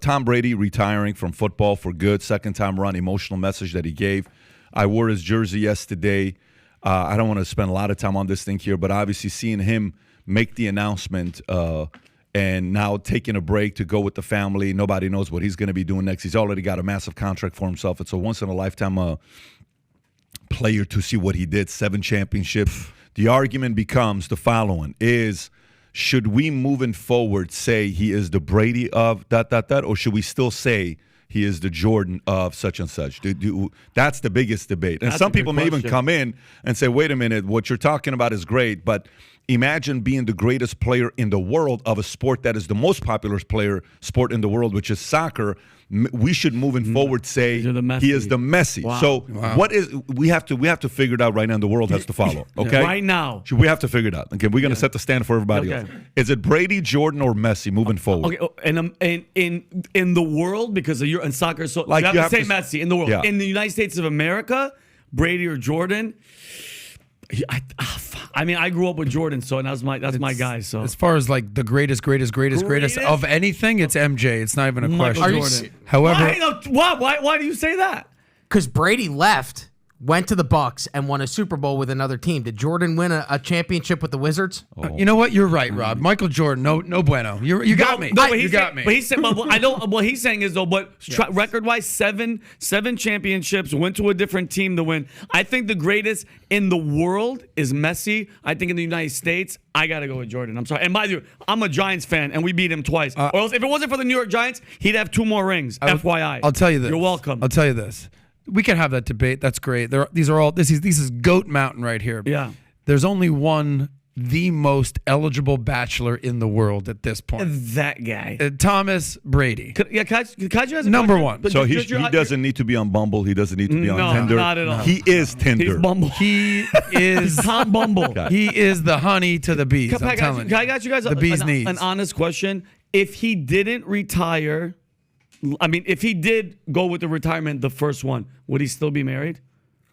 Tom Brady retiring from football for good, second time around, emotional message that he gave. I wore his jersey yesterday. I don't want to spend a lot of time on this thing here, but obviously seeing him make the announcement and now taking a break to go with the family. Nobody knows what he's going to be doing next. He's already got a massive contract for himself. It's a once-in-a-lifetime player to see what he did, 7 championships. The argument becomes the following is, should we moving forward say he is the Brady of ... or should we still say he is the Jordan of such and such? That's the biggest debate. And some people may even come in and say, wait a minute, what you're talking about is great, but imagine being the greatest player in the world of a sport that is the most popular sport in the world, which is soccer. We should moving forward say he is the Messi. Wow. So what is we have to figure it out right now, and the world has to follow. Okay, right now we have to figure it out. Okay, we're gonna set the standard for everybody else. Is it Brady, Jordan, or Messi moving forward? Okay, and in the world, because you're in soccer, so like you have to say Messi in the world. Yeah. In the United States of America, Brady or Jordan. I mean, I grew up with Jordan, so that's my guy. So as far as like the greatest of anything, it's MJ. It's not even a question. However, why do you say that? Because Brady left, went to the Bucks, and won a Super Bowl with another team. Did Jordan win a championship with the Wizards? You know what? You're right, Rob. Michael Jordan, no bueno. You got me. You got me. But he said, I don't. What he's saying is though, but record-wise, seven championships. Went to a different team to win. I think the greatest in the world is Messi. I think in the United States, I gotta go with Jordan. I'm sorry. And mind you, I'm a Giants fan, and we beat him twice. Or else, if it wasn't for the New York Giants, he'd have 2 more rings. FYI. I'll tell you this. You're welcome. I'll tell you this. We can have that debate. That's great. This is Goat Mountain right here. Yeah. There's only one, the most eligible bachelor in the world at this point. That guy. Thomas Brady. Can I Number one. So he doesn't need to be on Bumble. He doesn't need to be on Tinder. Not at all. He is Tinder. He's Bumble. He is Tom Bumble. He is the honey to the bees. I got you guys the bee's knees. An honest question. If he didn't retire, I mean, if he did go with the retirement, the first one, would he still be married?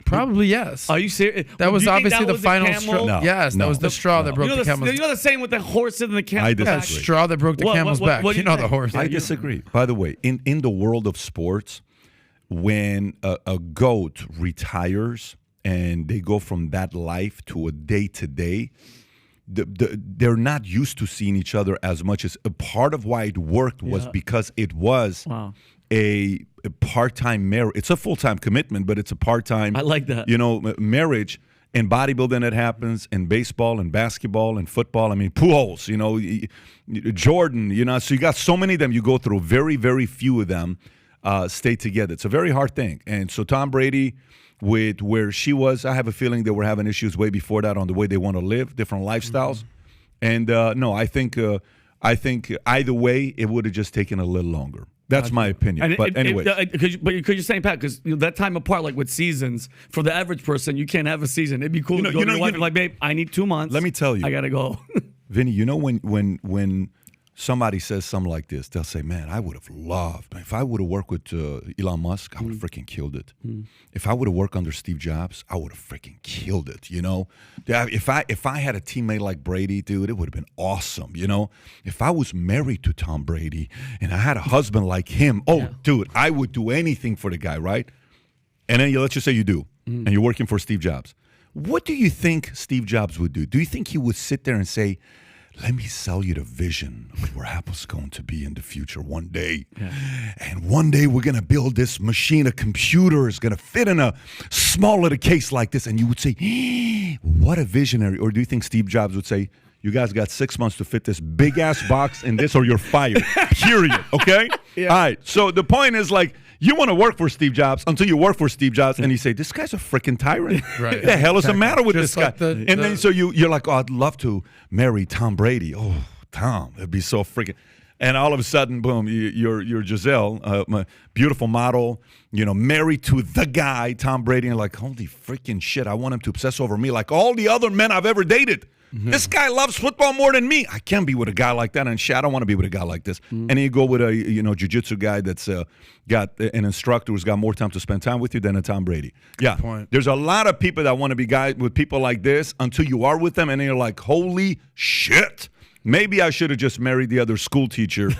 Probably yes. Are you serious? That was obviously the final straw. No, yes, that was the straw that broke the camel's back. You know the saying with the horse and the camel. I disagree. Straw that broke the camel's back. You know the horse. I disagree. By the way, in the world of sports, when a GOAT retires and they go from that life to a day-to-day, they're not used to seeing each other as much. As a part of why it worked was because it was a part-time marriage. It's a full-time commitment, but it's a part-time. I like that. Marriage. In bodybuilding, it happens. In baseball, and basketball, and football. I mean, Pujols. Jordan. So you got so many of them you go through. Very, very few of them stay together. It's a very hard thing. And so Tom Brady, with where she was, I have a feeling they were having issues way before that on the way they want to live, different lifestyles. And no, I think either way it would have just taken a little longer. That's my opinion. But anyway, because you're saying, Pat, because that time apart, like with seasons, for the average person, you can't have a season. It'd be cool to go to your wife and like, babe, I need 2 months. Let me tell you, I gotta go. Vinny, when somebody says something like this, they'll say, man, I would have loved, if I would have worked with Elon Musk, I would have freaking killed it. If I would have worked under Steve Jobs, I would have freaking killed it, If I had a teammate like Brady, dude, it would have been awesome, If I was married to Tom Brady and I had a husband like him, dude, I would do anything for the guy, right? And then let's just say you do, and you're working for Steve Jobs. What do you think Steve Jobs would do? Do you think he would sit there and say, let me sell you the vision of where Apple's going to be in the future one day. Yeah. And one day we're going to build this machine, a computer is going to fit in a small little case like this. And you would say, what a visionary. Or do you think Steve Jobs would say, you guys got 6 months to fit this big-ass box in this or you're fired, period, okay? Yeah. All right, so the point is like, you want to work for Steve Jobs until you work for Steve Jobs and you say, this guy's a freaking tyrant. Right. What the hell is the matter with this guy? Then so you're like, oh, I'd love to marry Tom Brady. Oh, Tom, it'd be so freaking. And all of a sudden, boom, you're Giselle, a beautiful model, married to the guy, Tom Brady. And like, holy freaking shit, I want him to obsess over me like all the other men I've ever dated. Mm-hmm. This guy loves football more than me. I can't be with a guy like that. And shit, I don't want to be with a guy like this. Mm-hmm. And then you go with a jiu-jitsu guy that's got an instructor who's got more time to spend time with you than a Tom Brady. Yeah, there's a lot of people that want to be guys with people like this until you are with them, and then you're like, holy shit. Maybe I should have just married the other school teacher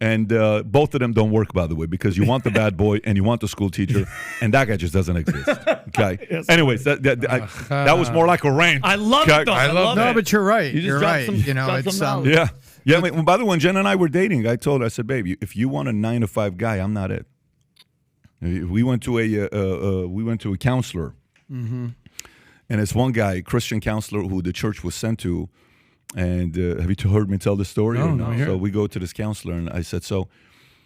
And both of them don't work, by the way, because you want the bad boy and you want the school teacher, and that guy just doesn't exist. Okay. Anyways, that was more like a rant. I love it, though. I love it. No, but you're right. You just You're dropped right. some- You know, dropped it's some knowledge. Yeah. I mean, by the way, when Jen and I were dating, I told her, I said, babe, if you want a 9-to-5 guy, I'm not it. We went to a counselor, and it's one guy, Christian counselor, who the church was sent to. And have you heard me tell the story? No. So we go to this counselor, and I said, so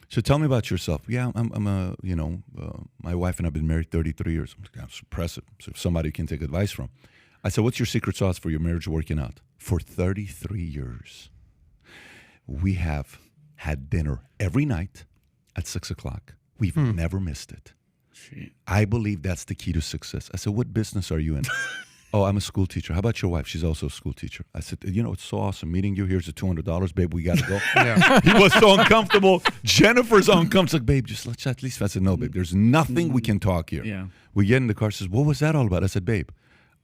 tell me about yourself. Yeah, I'm my wife and I've been married 33 years. That's impressive. So if somebody can take advice from. I said, what's your secret sauce for your marriage working out? For 33 years, we have had dinner every night at 6:00. We've never missed it. I believe that's the key to success. I said, what business are you in? Oh, I'm a school teacher. How about your wife? She's also a school teacher. I said, it's so awesome meeting you. Here's the $200, babe. We got to go. He was so uncomfortable. Jennifer's uncomfortable. She's like, babe, just let's at least. I said, no, babe, there's nothing we can talk here. Yeah. We get in the car. She says, what was that all about? I said, babe,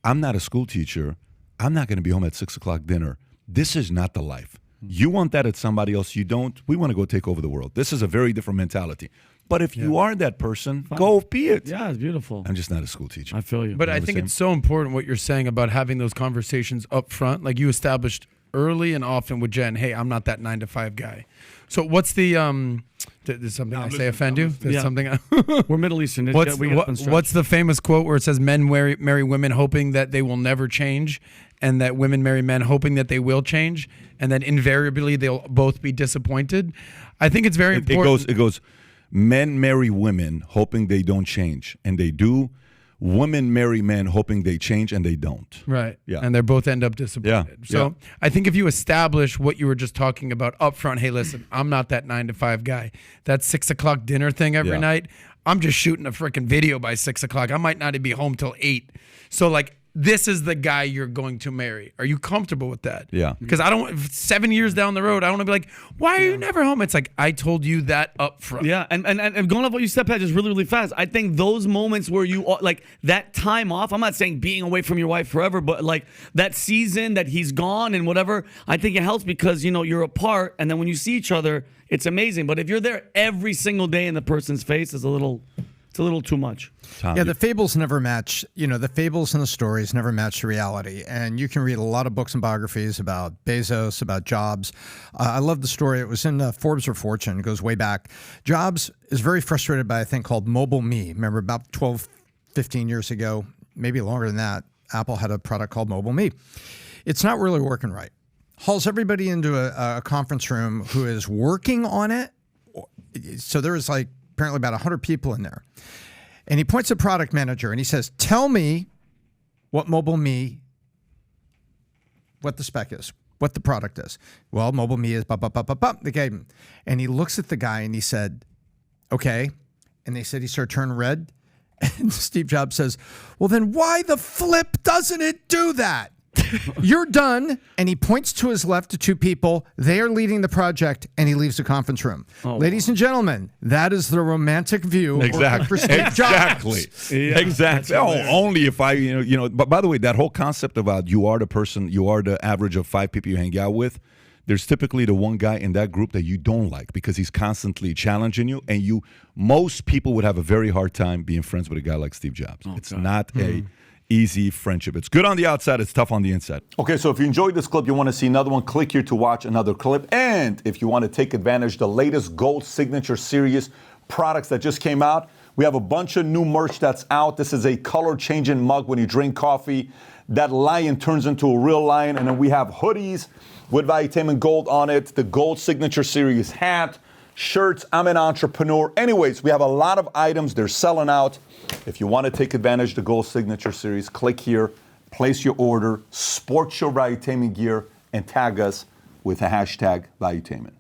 I'm not a school teacher. I'm not going to be home at 6:00 dinner. This is not the life. You want that at somebody else. You don't. We want to go take over the world. This is a very different mentality. But if you are that person, go be it. Yeah, it's beautiful. I'm just not a school teacher. I feel you. But I think it's so important what you're saying about having those conversations up front. Like you established early and often with Jen, hey, I'm not that 9-to-5 guy. So what's the did something I say offend you? There's something We're Middle Eastern. What's the famous quote where it says men marry women hoping that they will never change, and that women marry men hoping that they will change, and then invariably they'll both be disappointed? I think it's very important. It goes, men marry women hoping they don't change, and they do. Women marry men hoping they change, and they don't. Right. Yeah. And they both end up disappointed. Yeah. So I think if you establish what you were just talking about up front, hey, listen, I'm not that 9-to-5 guy. That 6:00 dinner thing every night, I'm just shooting a freaking video by 6:00. I might not be home till 8. So like, this is the guy you're going to marry. Are you comfortable with that? Yeah. Because I don't, 7 years down the road, I don't want to be like, why are you never home? It's like, I told you that up front. Yeah, and going off what you said, Pat, just really, really fast. I think those moments where you, like, that time off, I'm not saying being away from your wife forever, but like that season that he's gone and whatever, I think it helps because, you're apart, and then when you see each other, it's amazing. But if you're there every single day in the person's face, it's a little too much. Tom, Yeah, the fables never match. The fables and the stories never match the reality. And you can read a lot of books and biographies about Bezos, about Jobs. I love the story. It was in Forbes or Fortune. It goes way back. Jobs is very frustrated by a thing called Mobile Me. Remember about 12, 15 years ago, maybe longer than that, Apple had a product called Mobile Me. It's not really working right. Hauls everybody into a conference room who is working on it. So there was apparently about 100 people in there. And he points to product manager and he says, tell me what Mobile Me, what the spec is, what the product is. Well, Mobile Me is they gave him. And he looks at the guy and he said, okay. And they said he started turning red. And Steve Jobs says, well, then why the flip doesn't it do that? You're done. And he points to his left to two people. They are leading the project, and he leaves the conference room. Ladies and gentlemen, that is the romantic view. Exactly. For Steve Jobs. Exactly. Only if I, But by the way, that whole concept about you are the person, you are the average of 5 people you hang out with. There's typically the one guy in that group that you don't like because he's constantly challenging you, and most people would have a very hard time being friends with a guy like Steve Jobs. It's not a easy friendship. It's good on the outside. It's tough on the inside. Okay, so if you enjoyed this clip, you want to see another one, click here to watch another clip. And if you want to take advantage of the latest Gold Signature Series products that just came out, we have a bunch of new merch that's out. This is a color-changing mug when you drink coffee. That lion turns into a real lion. And then we have hoodies with Valuetainment Gold on it, the Gold Signature Series hat, shirts. I'm an entrepreneur. Anyways, we have a lot of items. They're selling out. If you want to take advantage of the Gold Signature Series, click here, place your order, sport your Valuetainment gear, and tag us with the hashtag Valuetainment.